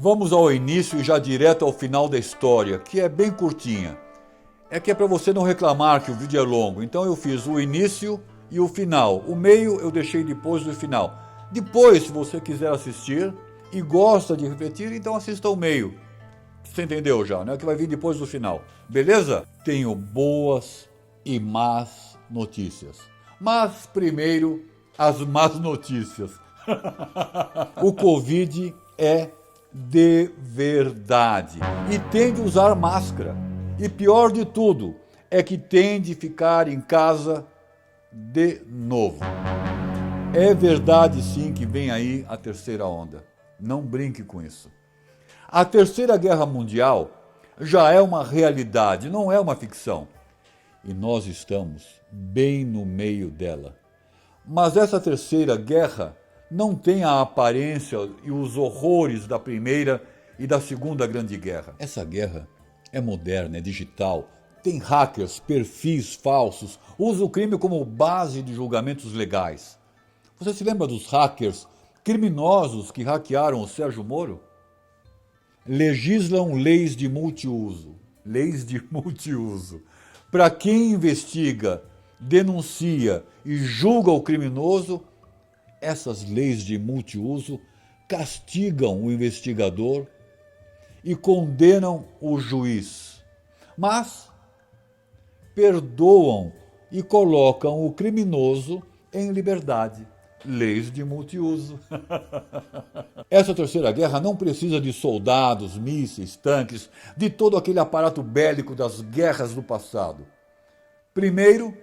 Vamos ao início e já direto ao final da história, que é bem curtinha. É que é para você não reclamar que o vídeo é longo, então eu fiz o início e o final. O meio eu deixei depois do final. Depois, se você quiser assistir e gosta de refletir, então assista o meio. Você entendeu já, né? Que vai vir depois do final. Beleza? Tenho boas e más notícias. Mas primeiro, as más notícias. O Covid é de verdade e tem de usar máscara. E pior de tudo é que tem de ficar em casa de novo. É verdade sim que vem aí a terceira onda. Não brinque com isso. A Terceira Guerra Mundial já é uma realidade, não é uma ficção. E nós estamos bem no meio dela. Mas essa terceira guerra não tem a aparência e os horrores da Primeira e da Segunda Grande Guerra. Essa guerra é moderna, é digital, tem hackers, perfis falsos, usa o crime como base de julgamentos legais. Você se lembra dos hackers criminosos que hackearam o Sérgio Moro? Legislam leis de multiuso. Leis de multiuso. Para quem investiga, denuncia e julga o criminoso, essas leis de multiuso castigam o investigador e condenam o juiz, mas perdoam e colocam o criminoso em liberdade. Leis de multiuso. Essa terceira guerra não precisa de soldados, mísseis, tanques, de todo aquele aparato bélico das guerras do passado. Primeiro,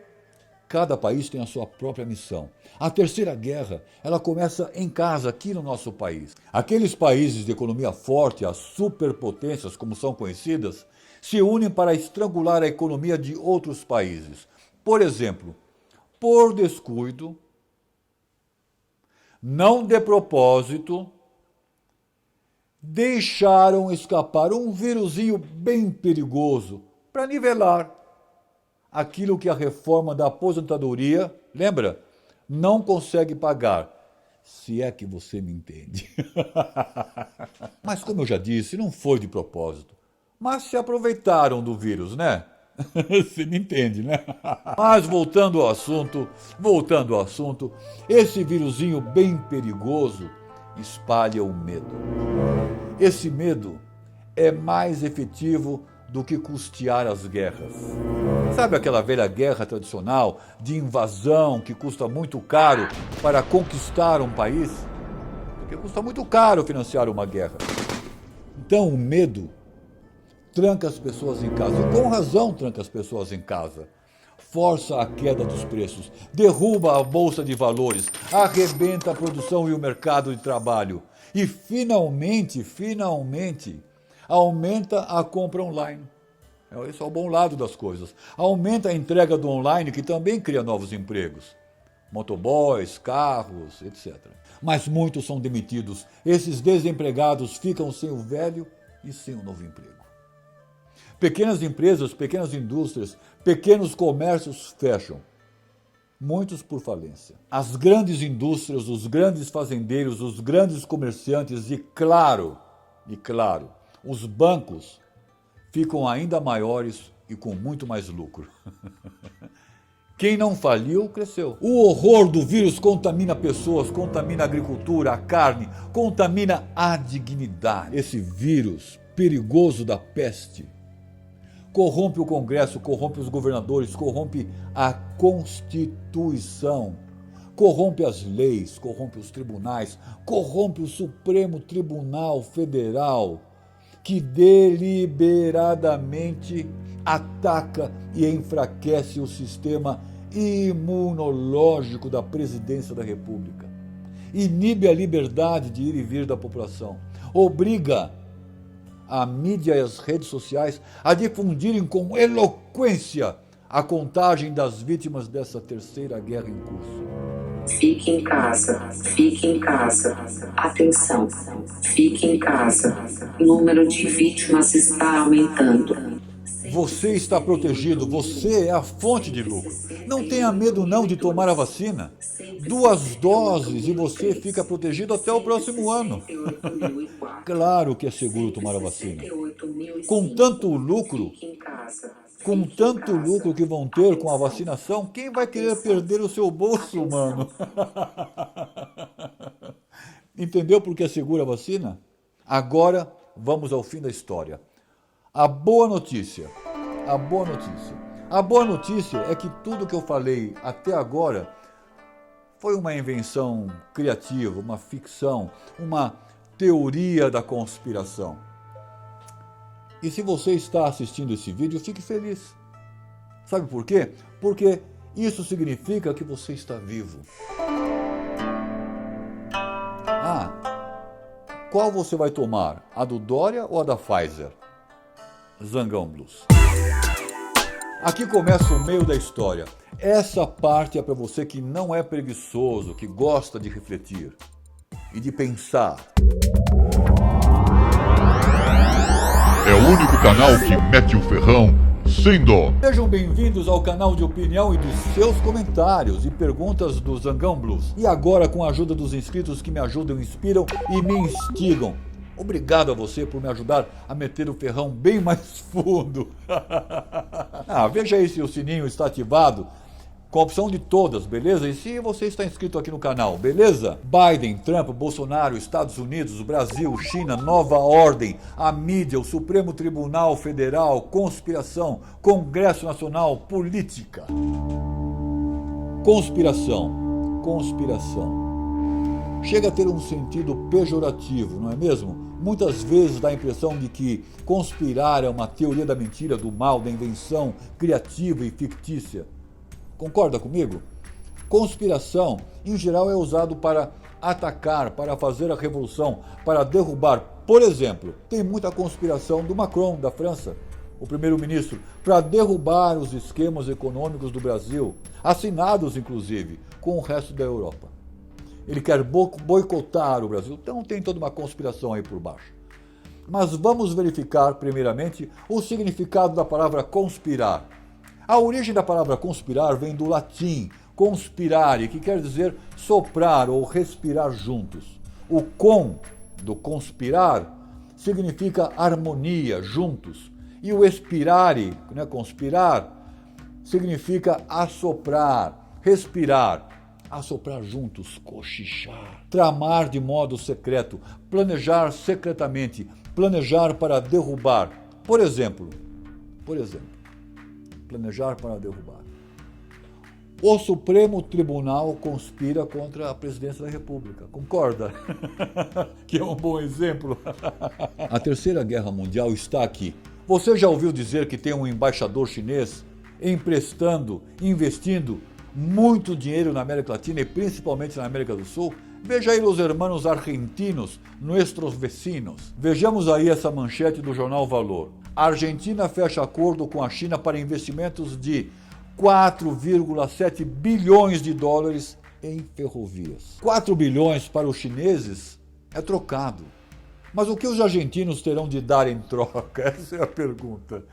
cada país tem a sua própria missão. A terceira guerra, ela começa em casa, aqui no nosso país. Aqueles países de economia forte, as superpotências, como são conhecidas, se unem para estrangular a economia de outros países. Por exemplo, por descuido, não de propósito, deixaram escapar um vírusinho bem perigoso para nivelar aquilo que a reforma da aposentadoria, lembra, não consegue pagar. Se é que você me entende. Mas como eu já disse, não foi de propósito. Mas se aproveitaram do vírus, né? Você me entende, né? Mas voltando ao assunto, esse vírusinho bem perigoso espalha o medo. Esse medo é mais efetivo do que custear as guerras. Sabe aquela velha guerra tradicional de invasão que custa muito caro para conquistar um país? Porque custa muito caro financiar uma guerra. Então o medo tranca as pessoas em casa, e com razão tranca as pessoas em casa. Força a queda dos preços, derruba a bolsa de valores, arrebenta a produção e o mercado de trabalho. E finalmente, aumenta a compra online. Esse é o bom lado das coisas. Aumenta a entrega do online, que também cria novos empregos. Motoboys, carros, etc. Mas muitos são demitidos. Esses desempregados ficam sem o velho e sem o novo emprego. Pequenas empresas, pequenas indústrias, pequenos comércios fecham. Muitos por falência. As grandes indústrias, os grandes fazendeiros, os grandes comerciantes e, claro, os bancos ficam ainda maiores e com muito mais lucro. Quem não faliu, cresceu. O horror do vírus contamina pessoas, contamina a agricultura, a carne, contamina a dignidade. Esse vírus perigoso da peste corrompe o Congresso, corrompe os governadores, corrompe a Constituição, corrompe as leis, corrompe os tribunais, corrompe o Supremo Tribunal Federal, que deliberadamente ataca e enfraquece o sistema imunológico da Presidência da República, inibe a liberdade de ir e vir da população, obriga a mídia e as redes sociais a difundirem com eloquência a contagem das vítimas dessa terceira guerra em curso. Fique em casa, fique em casa. Atenção, fique em casa. O número de vítimas está aumentando. Você está protegido, você é a fonte de lucro. Não tenha medo não de tomar a vacina. 2 doses e você fica protegido até o próximo ano. Claro que é seguro tomar a vacina. Com tanto lucro que vão ter com a vacinação, quem vai querer perder o seu bolso, mano? Entendeu por que é segura a vacina? Agora vamos ao fim da história. A boa notícia é que tudo que eu falei até agora foi uma invenção criativa, uma ficção, uma teoria da conspiração. E se você está assistindo esse vídeo, fique feliz. Sabe por quê? Porque isso significa que você está vivo. Qual você vai tomar? A do Dória ou a da Pfizer? Zangão Blues. Aqui começa o meio da história. Essa parte é para você que não é preguiçoso, que gosta de refletir e de pensar. É o único canal que mete o ferrão sem dó. Sejam bem-vindos ao canal de opinião e dos seus comentários e perguntas do Zangão Blues. E agora, com a ajuda dos inscritos que me ajudam, inspiram e me instigam. Obrigado a você por me ajudar a meter o ferrão bem mais fundo. Veja aí se o sininho está ativado, com a opção de todas, beleza? E se você está inscrito aqui no canal, beleza? Biden, Trump, Bolsonaro, Estados Unidos, Brasil, China, Nova Ordem, a mídia, o Supremo Tribunal Federal, conspiração, Congresso Nacional, política. Conspiração. Chega a ter um sentido pejorativo, não é mesmo? Muitas vezes dá a impressão de que conspirar é uma teoria da mentira, do mal, da invenção criativa e fictícia. Concorda comigo? Conspiração, em geral, é usado para atacar, para fazer a revolução, para derrubar. Por exemplo, tem muita conspiração do Macron, da França, o primeiro-ministro, para derrubar os esquemas econômicos do Brasil, assinados, inclusive, com o resto da Europa. Ele quer boicotar o Brasil, então tem toda uma conspiração aí por baixo. Mas vamos verificar, primeiramente, o significado da palavra conspirar. A origem da palavra conspirar vem do latim conspirare, que quer dizer soprar ou respirar juntos. O do conspirar, significa harmonia, juntos. E o expirare, conspirar, significa assoprar, respirar. Assoprar juntos, cochichar. Tramar de modo secreto, planejar secretamente, planejar para derrubar. Por exemplo, planejar para derrubar. O Supremo Tribunal conspira contra a presidência da República. Concorda? Que é um bom exemplo. A Terceira Guerra Mundial está aqui. Você já ouviu dizer que tem um embaixador chinês emprestando, investindo muito dinheiro na América Latina e principalmente na América do Sul? Veja aí os hermanos argentinos, nossos vecinos. Vejamos aí essa manchete do jornal Valor. A Argentina fecha acordo com a China para investimentos de 4,7 bilhões de dólares em ferrovias. 4 bilhões para os chineses é trocado. Mas o que os argentinos terão de dar em troca? Essa é a pergunta.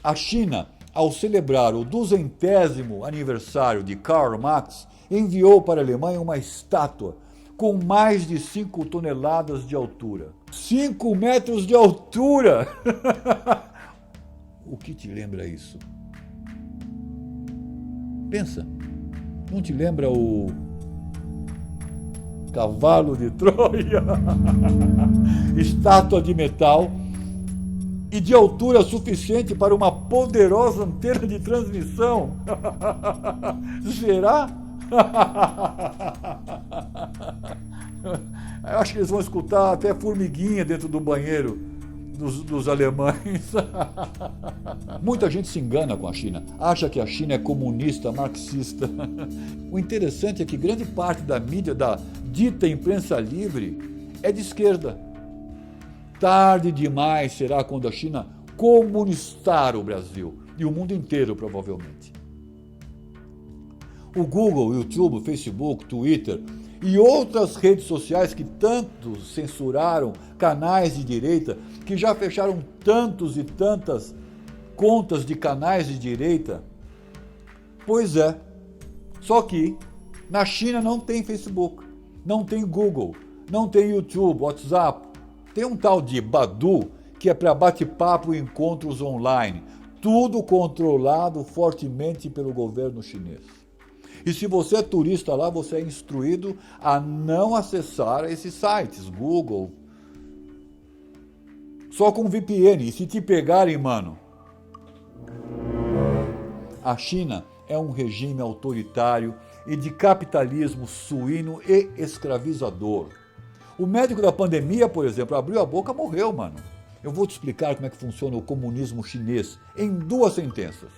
A China, ao celebrar o 200º aniversário de Karl Marx, enviou para a Alemanha uma estátua com mais de 5 toneladas de altura. 5 metros de altura! O que te lembra isso? Pensa, não te lembra o cavalo de Troia? Estátua de metal e de altura suficiente para uma poderosa antena de transmissão. Será? Eu acho que eles vão escutar até formiguinha dentro do banheiro dos alemães. Muita gente se engana com a China, acha que a China é comunista, marxista. O interessante é que grande parte da mídia, da dita imprensa livre, é de esquerda. Tarde demais será quando a China comunistar o Brasil e o mundo inteiro, provavelmente. O Google, YouTube, Facebook, Twitter e outras redes sociais que tanto censuraram canais de direita, que já fecharam tantos e tantas contas de canais de direita? Pois é. Só que na China não tem Facebook, não tem Google, não tem YouTube, WhatsApp. Tem um tal de Baidu que é para bate-papo e encontros online. Tudo controlado fortemente pelo governo chinês. E se você é turista lá, você é instruído a não acessar esses sites, Google, só com VPN. E se te pegarem, mano, a China é um regime autoritário e de capitalismo suíno e escravizador. O médico da pandemia, por exemplo, abriu a boca e morreu, mano. Eu vou te explicar como é que funciona o comunismo chinês em 2 sentenças.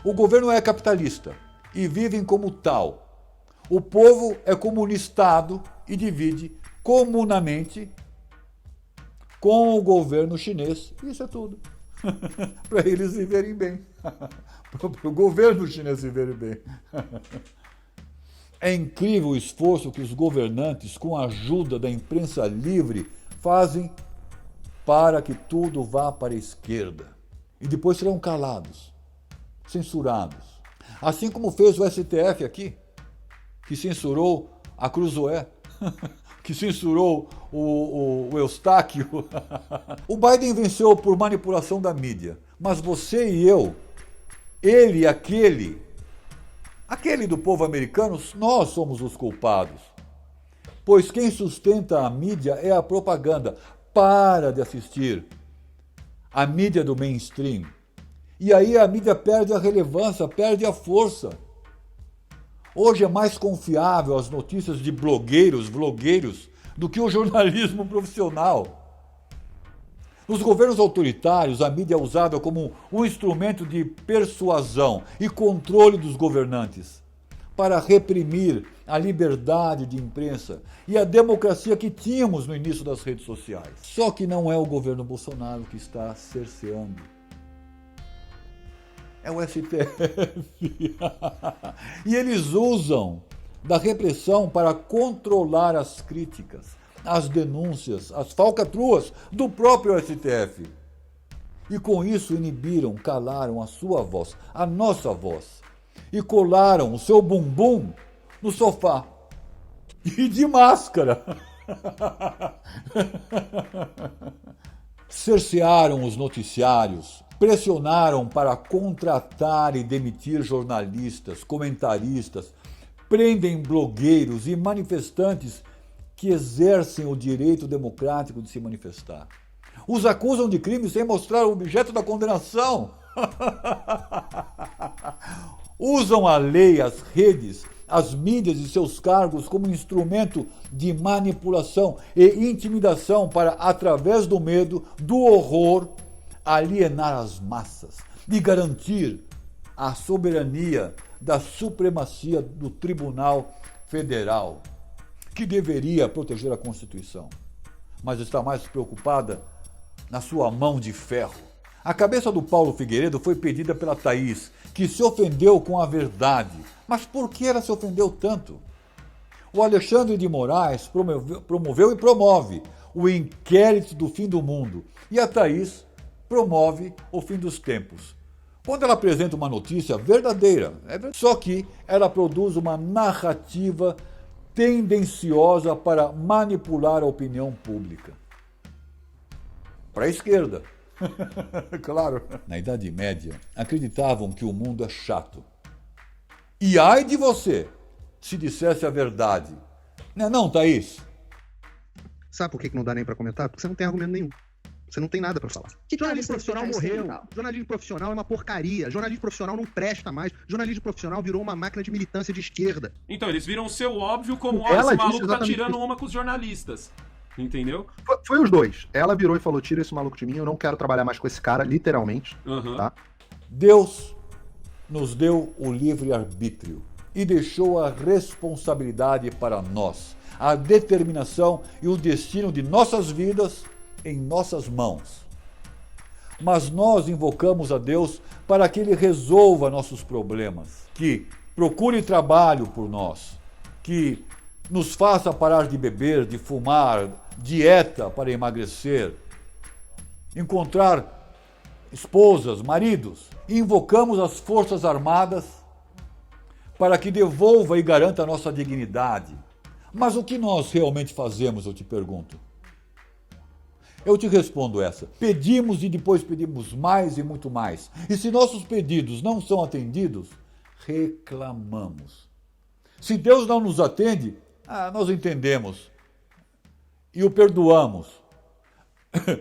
O governo é capitalista e vivem como tal. O povo é comunistado e divide comunamente com o governo chinês. Isso é tudo. Para eles viverem bem. Para o governo chinês viverem bem. É incrível o esforço que os governantes, com a ajuda da imprensa livre, fazem para que tudo vá para a esquerda. E depois serão calados, censurados. Assim como fez o STF aqui, que censurou a Cruzoé, que censurou o Eustáquio. O Biden venceu por manipulação da mídia, mas você e eu, ele e aquele do povo americano, nós somos os culpados. Pois quem sustenta a mídia é a propaganda. Para de assistir a mídia do mainstream. E aí a mídia perde a relevância, perde a força. Hoje é mais confiável as notícias de blogueiros, vlogueiros, do que o jornalismo profissional. Nos governos autoritários, a mídia é usada como um instrumento de persuasão e controle dos governantes para reprimir a liberdade de imprensa e a democracia que tínhamos no início das redes sociais. Só que não é o governo Bolsonaro que está cerceando. É o STF. E eles usam da repressão para controlar as críticas, as denúncias, as falcatruas do próprio STF. E com isso inibiram, calaram a sua voz, a nossa voz. E colaram o seu bumbum no sofá. E de máscara. Cercearam os noticiários, pressionaram para contratar e demitir jornalistas, comentaristas, prendem blogueiros e manifestantes que exercem o direito democrático de se manifestar. Os acusam de crimes sem mostrar o objeto da condenação. Usam a lei, as redes, as mídias e seus cargos como instrumento de manipulação e intimidação para, através do medo, do horror, alienar as massas e garantir a soberania da supremacia do Tribunal Federal, que deveria proteger a Constituição, mas está mais preocupada na sua mão de ferro. A cabeça do Paulo Figueiredo foi pedida pela Thaís, que se ofendeu com a verdade. Mas por que ela se ofendeu tanto? O Alexandre de Moraes promoveu e promove o inquérito do fim do mundo. E a Thaís promove o fim dos tempos. Quando ela apresenta uma notícia verdadeira, só que ela produz uma narrativa tendenciosa para manipular a opinião pública. Para a esquerda. Claro. Na Idade Média, acreditavam que o mundo é chato. E ai de você, se dissesse a verdade. Não, Thaís? Sabe por que não dá nem pra comentar? Porque você não tem argumento nenhum. Você não tem nada pra falar. Jornalismo profissional morreu. Jornalismo profissional é uma porcaria. Jornalismo profissional não presta mais. Jornalismo profissional virou uma máquina de militância de esquerda. Então, eles viram o seu óbvio como, ó, esse maluco tá tirando uma com os jornalistas. Entendeu? Foi os dois. Ela virou e falou, tira esse maluco de mim, eu não quero trabalhar mais com esse cara, literalmente. Tá? Deus nos deu o livre-arbítrio e deixou a responsabilidade para nós, a determinação e o destino de nossas vidas em nossas mãos. Mas nós invocamos a Deus para que Ele resolva nossos problemas, que procure trabalho por nós, que nos faça parar de beber, de fumar, dieta para emagrecer, encontrar esposas, maridos, e invocamos as Forças Armadas para que devolva e garanta a nossa dignidade. Mas o que nós realmente fazemos, eu te pergunto? Eu te respondo essa. Pedimos e depois pedimos mais e muito mais. E se nossos pedidos não são atendidos, reclamamos. Se Deus não nos atende, nós entendemos e o perdoamos.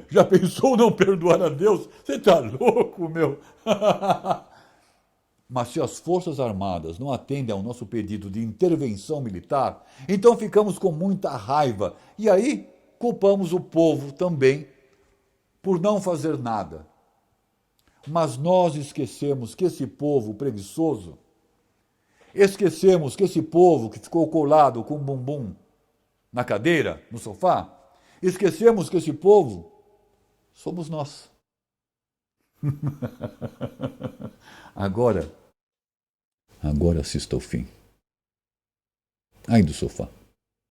Já pensou não perdoar a Deus? Você está louco, meu? Mas se as Forças Armadas não atendem ao nosso pedido de intervenção militar, então ficamos com muita raiva. E aí culpamos o povo também por não fazer nada. Mas nós esquecemos que esse povo preguiçoso, esquecemos que esse povo que ficou colado com o bumbum na cadeira, no sofá, esquecemos que esse povo somos nós. Agora assista ao fim. Ai do sofá.